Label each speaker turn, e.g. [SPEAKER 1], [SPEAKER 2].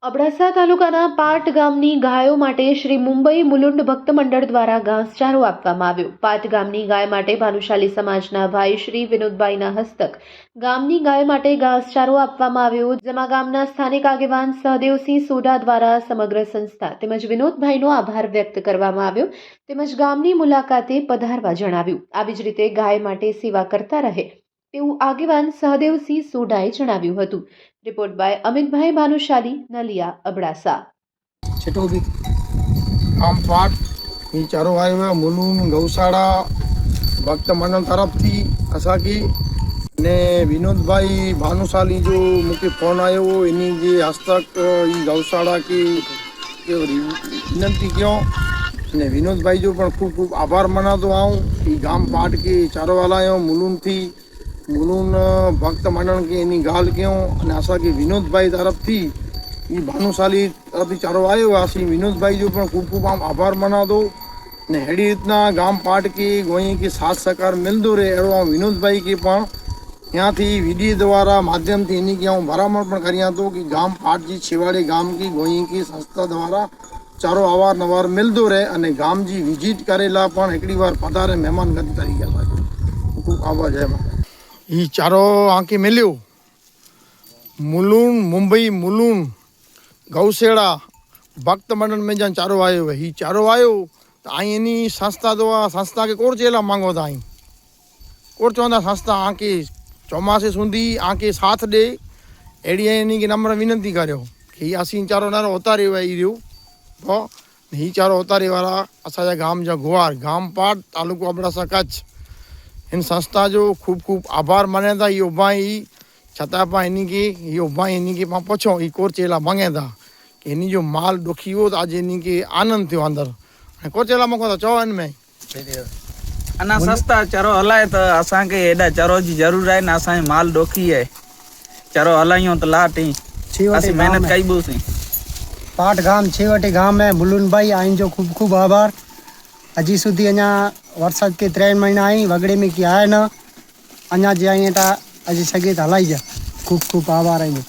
[SPEAKER 1] અબડાસા તાલુકાના પાટ ગામની ગાયો માટે શ્રી મુંબઈ મુલુંડ ભક્ત મંડળ દ્વારા ઘાસચારો આપવામાં આવ્યો। પાટ ગામની ગાય માટે ભાનુશાલી સમાજના ભાઈ શ્રી વિનોદભાઈના હસ્તક ગામની ગાય માટે ઘાસચારો આપવામાં આવ્યો, જેમાં ગામના સ્થાનિક આગેવાન સહદેવસિંહ સોઢા દ્વારા સમગ્ર સંસ્થા તેમજ વિનોદભાઈનો આભાર વ્યક્ત કરવામાં આવ્યો તેમજ ગામની મુલાકાતે પધારવા જણાવ્યું। આવી જ રીતે ગાય માટે સેવા કરતા રહે તેવું આગેવાન સહદેવસિંહ સોઢાએ જણાવ્યું હતું। रिपोर्ट बाय अमित भाई भानुशाली नलिया अबड़ासा।
[SPEAKER 2] छठो भी आम पाठ ये चारों आए हुए मुलून गौशाला भक्त मंडल तरफ थी असा की ने विनोद भाई भानुशाली जो मुझे फोन आयो इन्हीं जे हस्तक ये गौशाला की विनंती क्यों ने विनोद भाई जो खूब खूब आभार मनातो आऊँ कि गाम पाठ के चारों वाला आयो मुलून थी मुलून भक्त मंडल के इन्हीं गाल क्यों आशा की विनोद भाई तरफ थी ये भानुशाली तरफ चारों आए हुआ विनोद भाई जो खूब खूब आम आभार मना दो ने हेड़ी इतना गाम पाट की गोई की साथ सहकार मिलते रहे एवं विनोद भाई की यहाँ थी वीडियो द्वारा माध्यम थी इन्हीं की हूँ भरामण करिया तो कि गाम पाट जी छेवाड़े गाम की गोई की संस्था द्वारा चारों अवार नवार मिलते रहे और गाम जी विजिट करेला एक बार पधारे मेहमान गति तरीके खूब आभार जय माता। ये चारों आंकी मिलियो मुलून मुंबई मुलून गौसेड़ा भक्त मंडल में जहाँ चारों आयो है ये चारों आयो तो आई इन्हीं संस्था दो संस्था के कोर चेला मांगो था आई कोर चौंदा संस्था आंके चौमासे सुधी आंके साथ दे एड़ी इन्हीं की नम्र विनंती करो कि असी चारों नारो होता रहो है ये तो ही चारों होता रहे वाला असा गाम जा गुआर गाम पाट तालुको अबड़ासा कच्छ इन संस्था जो खूब खूब आभार माने था ये उभाई छता पा इन्हीं की ये उभाई इन्हीं के पास पूछो ये कोर चेला मांगे था कि इन्हीं जो माल दुखी हो आज इन्हीं के आनंद थो अंदर कोर चेला मको तो चो इन में
[SPEAKER 3] अना संस्था चारो हलाए तो असा के एडा चारो जी जरूर है ना असा माल दुखी है चारो हलाइयो तो लाटी असि मेहनत कई बोसी
[SPEAKER 4] पाट गाम छेवटे गाम है मुलून भाई आइन जो खूब खूब आभार हजी सुधी अञा वरसाद के 3 महीना आई वगड़े में की आए न अञा जे आई अजी सगे हलाई जा खूब खूब आभार आई।